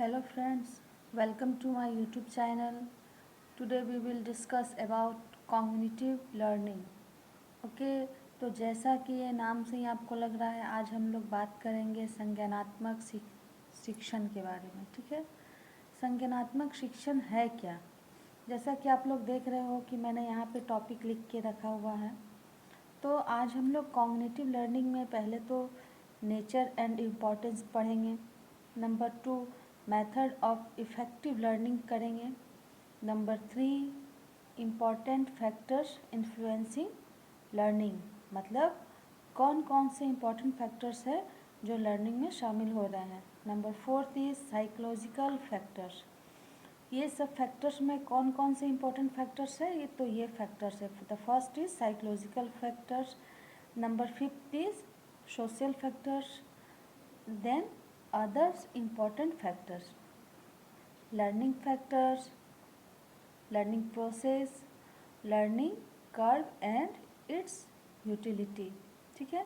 Hello friends, welcome to my YouTube channel. Today we will discuss about cognitive learning. Okay तो जैसा कि ये नाम से ही आपको लग रहा है, आज हम लोग बात करेंगे संज्ञानात्मक शिक्षण के बारे में। ठीक है, संज्ञानात्मक शिक्षण है क्या? जैसा कि आप लोग देख रहे हो कि मैंने यहाँ पे टॉपिक लिख के रखा हुआ है। तो आज हम लोग कॉग्निटिव लर्निंग में पहले तो नेचर एंड इम्पोर्टेंस पढ़ेंगे। Number 2 method of effective learning करेंगे। Number 3 important factors influencing learning, मतलब कौन कौन से इम्पॉर्टेंट फैक्टर्स है जो लर्निंग में शामिल हो रहे हैं। Number 4 is psychological factors. ये सब फैक्टर्स में कौन कौन से इम्पोर्टेंट फैक्टर्स है, ये फैक्टर्स है। The first is psychological factors, number 5 is social factors, then others important factors, learning factors, learning process, learning curve and its utility। ठीक है,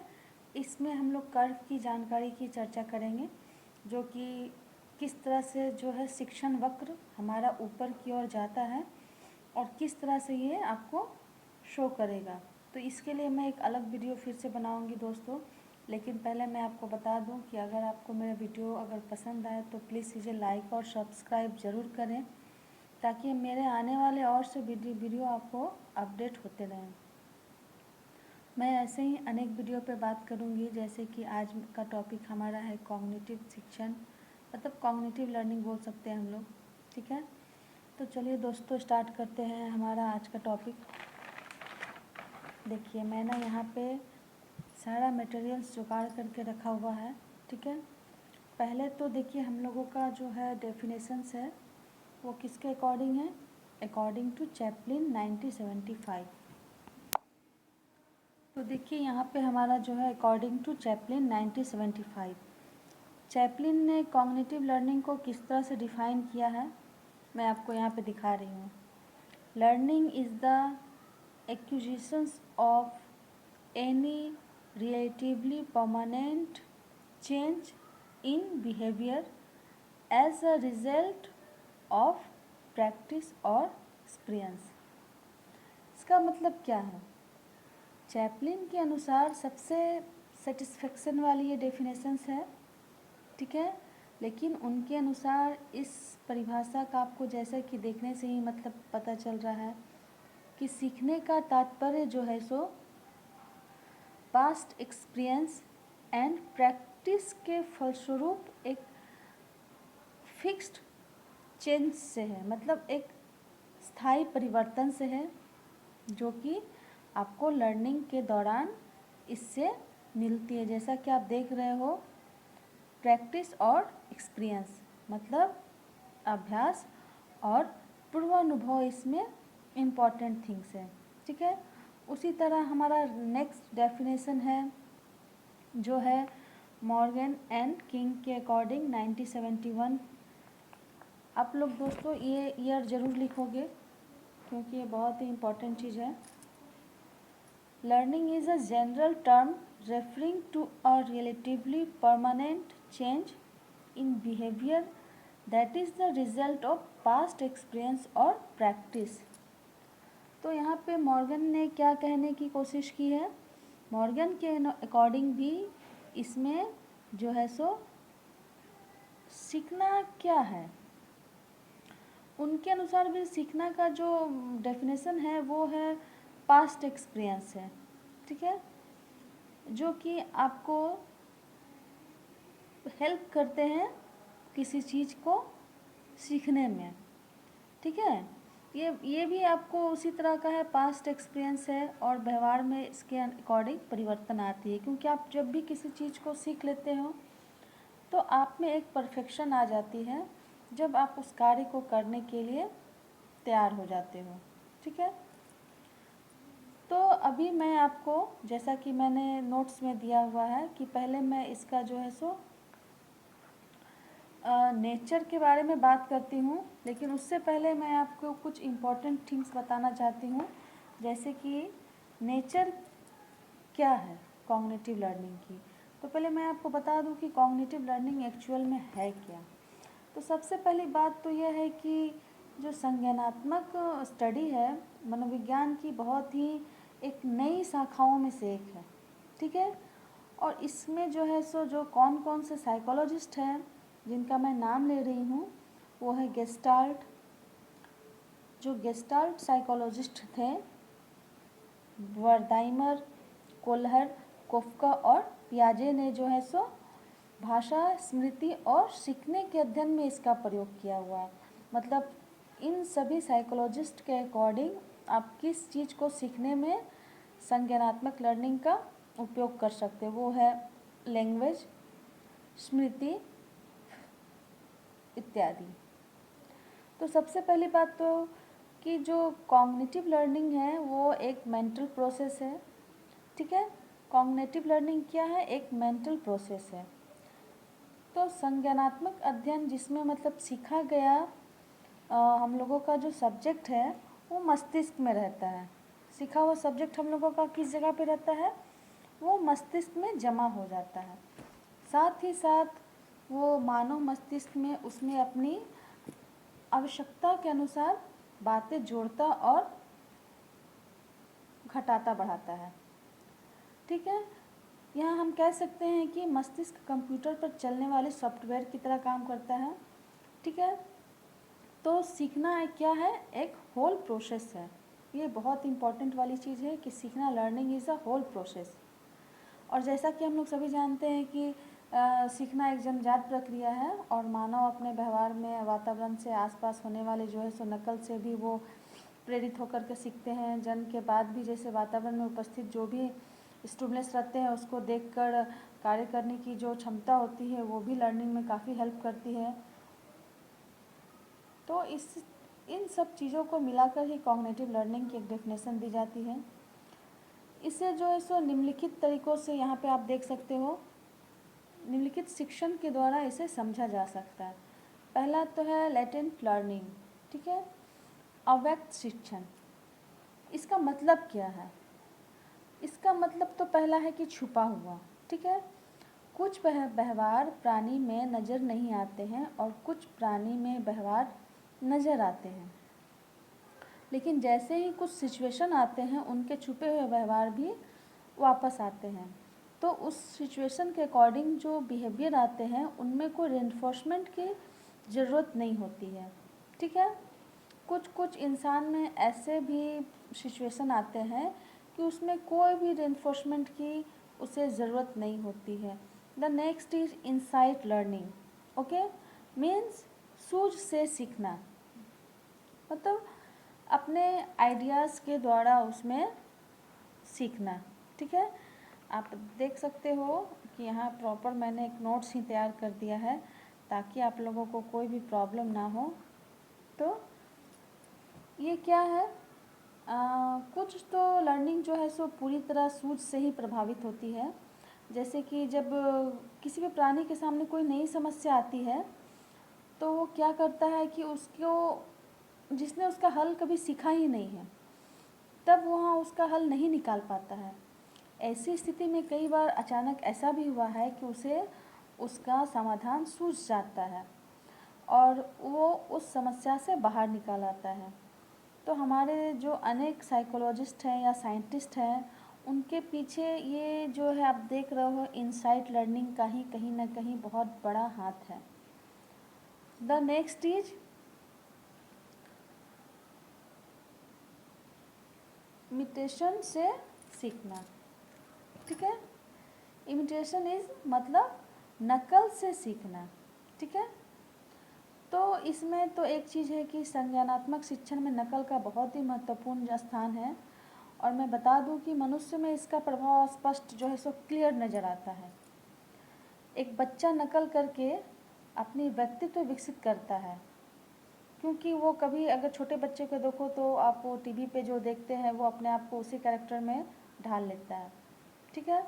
इसमें हम लोग कर्व की जानकारी की चर्चा करेंगे, जो कि किस तरह से जो है शिक्षण वक्र हमारा ऊपर की ओर जाता है और किस तरह से ये आपको शो करेगा। तो इसके लिए मैं एक अलग वीडियो फिर से बनाऊंगी दोस्तों, लेकिन पहले मैं आपको बता दूं कि अगर आपको मेरा वीडियो अगर पसंद आए तो प्लीज़ इसे लाइक और सब्सक्राइब ज़रूर करें, ताकि मेरे आने वाले और से वीडियो आपको अपडेट होते रहें। मैं ऐसे ही अनेक वीडियो पे बात करूंगी, जैसे कि आज का टॉपिक हमारा है कॉग्निटिव शिक्षण, मतलब कॉग्निटिव लर्निंग बोल सकते हैं हम लोग। ठीक है, तो चलिए दोस्तों स्टार्ट करते हैं हमारा आज का टॉपिक। देखिए मैंने यहाँ पे सारा मटेरियल्स जुगाड़ करके रखा हुआ है। ठीक है, पहले तो देखिए हम लोगों का जो है डेफिनेशंस है वो किसके अकॉर्डिंग है, अकॉर्डिंग टू चैपलिन 1975। तो देखिए यहाँ पे हमारा जो है अकॉर्डिंग टू चैपलिन 1975, चैपलिन ने कॉग्निटिव लर्निंग को किस तरह से डिफ़ाइन किया है मैं आपको यहाँ पे दिखा रही हूँ। Learning is the acquisitions of any relatively permanent change in behavior as a result of practice or experience। इसका मतलब क्या है? चैपलिन के अनुसार सबसे सेटिस्फेक्शन वाली ये डेफिनेशंस है। ठीक है, लेकिन उनके अनुसार इस परिभाषा का आपको जैसा कि देखने से ही मतलब पता चल रहा है कि सीखने का तात्पर्य जो है सो पास्ट एक्सपीरियंस एंड प्रैक्टिस के फलस्वरूप एक फिक्स्ड चेंज से है, मतलब एक स्थायी परिवर्तन से है, जो कि आपको लर्निंग के दौरान इससे मिलती है। जैसा कि आप देख रहे हो, प्रैक्टिस और एक्सपीरियंस मतलब अभ्यास और पूर्वानुभव इसमें इम्पॉर्टेंट थिंग्स है। ठीक है, उसी तरह हमारा नेक्स्ट डेफिनेशन है जो है मॉर्गन एंड किंग के अकॉर्डिंग 1971। आप लोग दोस्तों ये ईयर ज़रूर लिखोगे, क्योंकि ये बहुत ही इम्पॉर्टेंट चीज़ है। Learning is a general term referring to a relatively permanent change in behaviour that is the result of past experience और प्रैक्टिस। तो यहाँ पे मॉर्गन ने क्या कहने की कोशिश की है, मॉर्गन के अकॉर्डिंग भी इसमें जो है सो सीखना क्या है, उनके अनुसार भी सीखना का जो डेफिनेशन है वो है पास्ट एक्सपीरियंस है। ठीक है, जो कि आपको हेल्प करते हैं किसी चीज़ को सीखने में। ठीक है, ये भी आपको उसी तरह का है, पास्ट एक्सपीरियंस है और व्यवहार में इसके अकॉर्डिंग परिवर्तन आती है, क्योंकि आप जब भी किसी चीज़ को सीख लेते हो तो आप में एक परफेक्शन आ जाती है जब आप उस कार्य को करने के लिए तैयार हो जाते हो। ठीक है, तो अभी मैं आपको जैसा कि मैंने नोट्स में दिया हुआ है कि पहले मैं इसका जो है सो नेचर के बारे में बात करती हूँ, लेकिन उससे पहले मैं आपको कुछ इम्पॉर्टेंट थिंग्स बताना चाहती हूँ, जैसे कि नेचर क्या है कॉग्निटिव लर्निंग की। तो पहले मैं आपको बता दूँ कि कॉग्निटिव लर्निंग एक्चुअल में है क्या। तो सबसे पहली बात तो यह है कि जो संज्ञानात्मक स्टडी है मनोविज्ञान की बहुत ही एक नई शाखाओं में से एक है, ठीक है। और इसमें जो है सो जो कौन कौन से साइकोलॉजिस्ट हैं जिनका मैं नाम ले रही हूँ वो है गेस्टाल्ट। जो गेस्टाल्ट साइकोलॉजिस्ट थे वर्दाइमर, कोल्हर, कोफ्का और पियाजे ने जो है सो भाषा, स्मृति और सीखने के अध्ययन में इसका प्रयोग किया हुआ है। मतलब इन सभी साइकोलॉजिस्ट के अकॉर्डिंग आप किस चीज़ को सीखने में संज्ञानात्मक लर्निंग का उपयोग कर सकते हैं, वो है लैंग्वेज, स्मृति इत्यादि। तो सबसे पहली बात तो कि जो कॉग्निटिव लर्निंग है वो एक मेंटल प्रोसेस है, ठीक है। कॉग्निटिव लर्निंग क्या है? एक मेंटल प्रोसेस है। तो संज्ञानात्मक अध्ययन जिसमें मतलब सीखा गया हम लोगों का जो सब्जेक्ट है वो मस्तिष्क में रहता है। सीखा हुआ सब्जेक्ट हम लोगों का किस जगह पे रहता है? वो मस्तिष्क में जमा हो जाता है। साथ ही साथ वो मानव मस्तिष्क में उसमें अपनी आवश्यकता के अनुसार बातें जोड़ता और घटाता बढ़ाता है, ठीक है। यहाँ हम कह सकते हैं कि मस्तिष्क कंप्यूटर पर चलने वाले सॉफ्टवेयर की तरह काम करता है, ठीक है। तो सीखना क्या है? एक होल प्रोसेस है। ये बहुत इम्पॉर्टेंट वाली चीज़ है कि सीखना, learning is a whole process. और जैसा कि हम लोग सभी जानते हैं कि सीखना एक जन्मजात प्रक्रिया है और मानव अपने व्यवहार में वातावरण से आसपास होने वाले जो है सो नकल से भी वो प्रेरित होकर के सीखते हैं। जन्म के बाद भी जैसे वातावरण में उपस्थित जो भी स्टिमुलस रहते हैं उसको देखकर कार्य करने की जो क्षमता होती है वो भी लर्निंग में काफ़ी हेल्प करती है। तो इन सब चीज़ों को मिलाकर ही कॉग्निटिव लर्निंग की एक डेफिनेशन दी जाती है। इसे जो है सो निम्नलिखित तरीक़ों से यहाँ पे आप देख सकते हो, निम्नलिखित शिक्षण के द्वारा इसे समझा जा सकता है। पहला तो है लेटेंट लर्निंग, ठीक है, अव्यक्त शिक्षण। इसका मतलब क्या है? इसका मतलब तो पहला है कि छुपा हुआ, ठीक है। कुछ व्यवहार प्राणी में नज़र नहीं आते हैं और कुछ प्राणी में व्यवहार नज़र आते हैं, लेकिन जैसे ही कुछ सिचुएशन आते हैं उनके छुपे हुए व्यवहार भी वापस आते हैं। तो उस सिचुएशन के अकॉर्डिंग जो बिहेवियर आते हैं उनमें कोई रेनफोर्समेंट की ज़रूरत नहीं होती है, ठीक है। कुछ कुछ इंसान में ऐसे भी सिचुएशन आते हैं कि उसमें कोई भी रेनफोर्समेंट की उसे ज़रूरत नहीं होती है। The next is insight learning, okay, means सूझ से सीखना, मतलब अपने आइडियाज़ के द्वारा उसमें सीखना, ठीक है। आप देख सकते हो कि यहाँ प्रॉपर मैंने एक नोट्स ही तैयार कर दिया है ताकि आप लोगों को कोई भी प्रॉब्लम ना हो। तो ये क्या है? कुछ तो लर्निंग जो है सो पूरी तरह सूझ से ही प्रभावित होती है। जैसे कि जब किसी भी प्राणी के सामने कोई नई समस्या आती है तो वो क्या करता है कि उसको जिसने उसका हल कभी सीखा ही नहीं है तब वहाँ उसका हल नहीं निकाल पाता है। ऐसी स्थिति में कई बार अचानक ऐसा भी हुआ है कि उसे उसका समाधान सूझ जाता है और वो उस समस्या से बाहर निकल आता है। तो हमारे जो अनेक साइकोलॉजिस्ट हैं या साइंटिस्ट हैं उनके पीछे ये जो है आप देख रहे हो इनसाइट लर्निंग का ही कहीं ना कहीं बहुत बड़ा हाथ है। द नेक्स्ट इज इमिटेशन से सीखना, ठीक है। इमिटेशन इज मतलब नकल से सीखना, ठीक है। तो इसमें तो एक चीज़ है कि संज्ञानात्मक शिक्षण में नकल का बहुत ही महत्वपूर्ण स्थान है और मैं बता दूं कि मनुष्य में इसका प्रभाव स्पष्ट जो है सो क्लियर नज़र आता है। एक बच्चा नकल करके अपनी व्यक्तित्व विकसित करता है, क्योंकि वो कभी अगर छोटे बच्चे को देखो तो आप वो टीवी पे जो देखते हैं वो अपने आप को उसी कैरेक्टर में ढाल लेता है, ठीक है।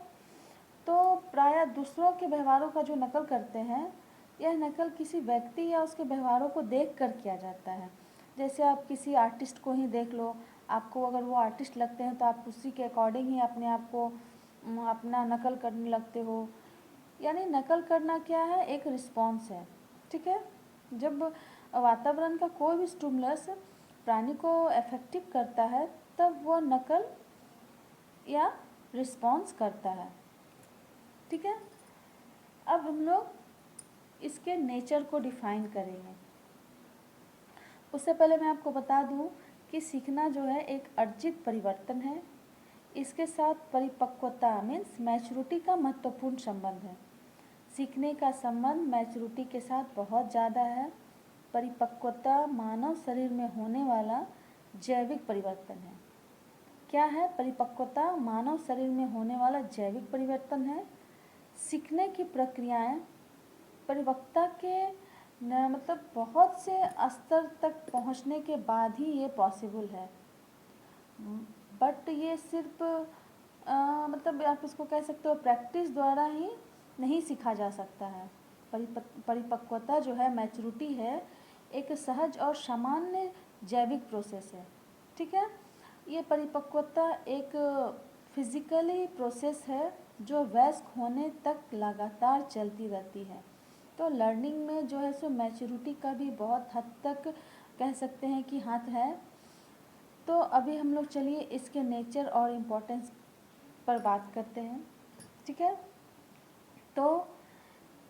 तो प्रायः दूसरों के व्यवहारों का जो नकल करते हैं यह नकल किसी व्यक्ति या उसके व्यवहारों को देख कर किया जाता है। जैसे आप किसी आर्टिस्ट को ही देख लो, आपको अगर वो आर्टिस्ट लगते हैं तो आप उसी के अकॉर्डिंग ही अपने आप को अपना नकल करने लगते हो। यानी नकल करना क्या है? एक रिस्पॉन्स है, ठीक है। जब वातावरण का कोई भी स्टिमुलस प्राणी को अफेक्टिव करता है तब वह नकल या रिस्पॉन्स करता है। ठीक है, अब हम लोग इसके नेचर को डिफाइन करेंगे। उससे पहले मैं आपको बता दूं कि सीखना जो है एक अर्जित परिवर्तन है। इसके साथ परिपक्वता मीन्स मैच्योरिटी का महत्वपूर्ण संबंध है। सीखने का संबंध मैच्योरिटी के साथ बहुत ज़्यादा है। परिपक्वता मानव शरीर में होने वाला जैविक परिवर्तन है। क्या है परिपक्वता? मानव शरीर में होने वाला जैविक परिवर्तन है। सीखने की प्रक्रियाएं परिपक्वता के मतलब बहुत से स्तर तक पहुंचने के बाद ही ये पॉसिबल है। बट ये सिर्फ मतलब आप इसको कह सकते हो प्रैक्टिस द्वारा ही नहीं सीखा जा सकता है। परिपक्वता जो है, मैच्योरिटी है, एक सहज और सामान्य जैविक प्रोसेस है। ठीक है, ये परिपक्वता एक फिजिकली प्रोसेस है जो वयस्क होने तक लगातार चलती रहती है। तो लर्निंग में जो है सो मैच्योरिटी का भी बहुत हद तक कह सकते हैं कि हाथ है। तो अभी हम लोग चलिए इसके नेचर और इम्पोर्टेंस पर बात करते हैं। ठीक है, तो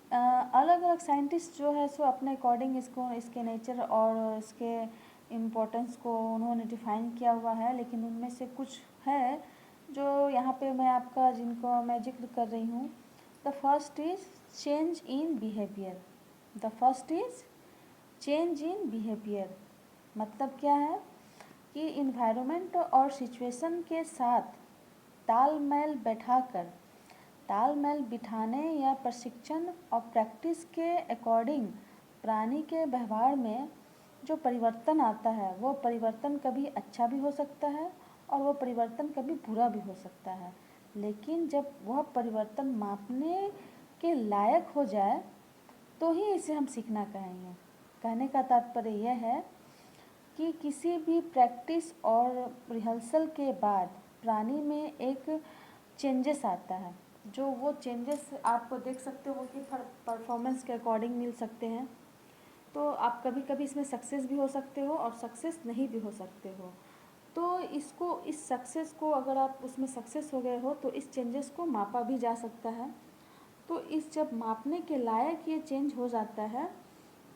अलग अलग साइंटिस्ट जो है सो अपने अकॉर्डिंग इसके नेचर और इसके इम्पोर्टेंस को उन्होंने डिफ़ाइन किया हुआ है, लेकिन उनमें से कुछ है जो यहाँ पे मैं आपका जिनको मैं जिक्र कर रही हूँ। The first is change in behaviour. The first is change in behaviour मतलब क्या है कि इन्वायरमेंट और सिचुएशन के साथ तालमेल बिठाने या प्रशिक्षण और प्रैक्टिस के अकॉर्डिंग प्राणी के व्यवहार में जो परिवर्तन आता है वो परिवर्तन कभी अच्छा भी हो सकता है और वो परिवर्तन कभी बुरा भी हो सकता है। लेकिन जब वह परिवर्तन मापने के लायक हो जाए तो ही इसे हम सीखना कहेंगे। कहने का तात्पर्य यह है कि किसी भी प्रैक्टिस और रिहर्सल के बाद प्राणी में एक चेंजेस आता है। जो वो चेंजेस आप देख सकते हो कि परफॉर्मेंस के अकॉर्डिंग मिल सकते हैं। तो आप कभी कभी इसमें सक्सेस भी हो सकते हो और सक्सेस नहीं भी हो सकते हो। तो इस सक्सेस को अगर आप उसमें सक्सेस हो गए हो तो इस चेंजेस को मापा भी जा सकता है। तो इस जब मापने के लायक ये चेंज हो जाता है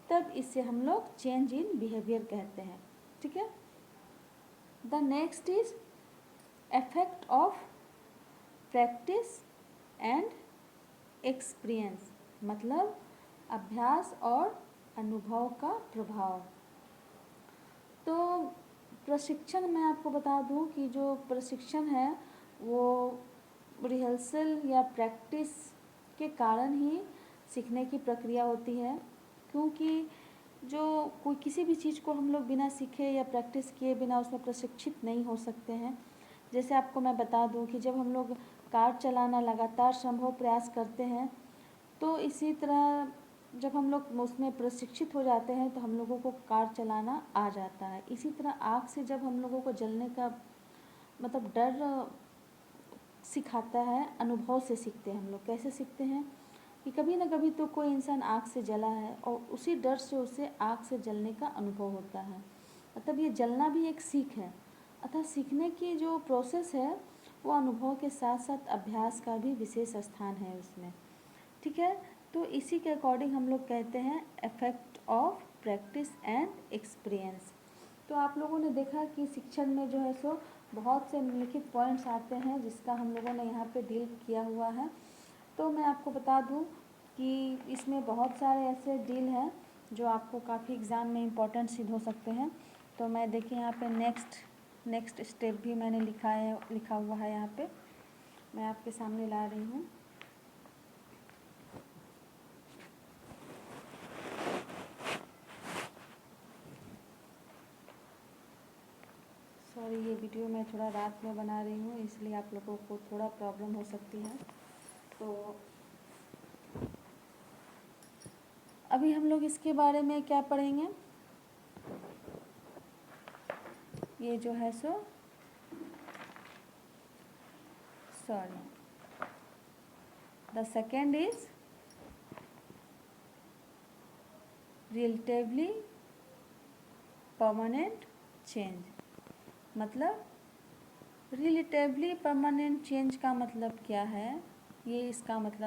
तब इसे हम लोग चेंज इन बिहेवियर कहते हैं। ठीक है, the next is effect of practice and experience मतलब अभ्यास और अनुभव का प्रभाव। तो प्रशिक्षण मैं आपको बता दूं कि जो प्रशिक्षण है वो रिहर्सल या प्रैक्टिस के कारण ही सीखने की प्रक्रिया होती है। क्योंकि जो कोई किसी भी चीज़ को हम लोग बिना सीखे या प्रैक्टिस किए बिना उसमें प्रशिक्षित नहीं हो सकते हैं। जैसे आपको मैं बता दूं कि जब हम लोग कार चलाना लगातार संभव प्रयास करते हैं तो इसी तरह जब हम लोग उसमें प्रशिक्षित हो जाते हैं तो हम लोगों को कार चलाना आ जाता है। इसी तरह आग से जब हम लोगों को जलने का मतलब डर सिखाता है, अनुभव से सीखते हैं हम लोग। कैसे सीखते हैं कि कभी ना कभी तो कोई इंसान आग से जला है और उसी डर से उसे आग से जलने का अनुभव होता है। मतलब ये जलना भी एक सीख है। अतः सीखने की जो प्रोसेस है वो अनुभव के साथ साथ अभ्यास का भी विशेष स्थान है उसमें। ठीक है, तो इसी के अकॉर्डिंग हम लोग कहते हैं effect of practice and experience. तो आप लोगों ने देखा कि शिक्षण में जो है सो बहुत से निम्नलिखित पॉइंट्स आते हैं जिसका हम लोगों ने यहाँ पे डील किया हुआ है। तो मैं आपको बता दूँ कि इसमें बहुत सारे ऐसे डील हैं जो आपको काफ़ी एग्ज़ाम में इम्पोर्टेंट सिद्ध हो सकते हैं। तो मैं देखिए यहाँ पे नेक्स्ट स्टेप भी मैंने लिखा हुआ है यहाँ पे, मैं आपके सामने ला रही हूँ। सॉरी, ये वीडियो मैं थोड़ा रात में बना रही हूँ इसलिए आप लोगों को थोड़ा प्रॉब्लम हो सकती है। तो अभी हम लोग इसके बारे में क्या पढ़ेंगे, ये जो है so sorry the second is relatively permanent change. मतलब रिलेटिवली परमानेंट चेंज का मतलब क्या है, ये इसका मतलब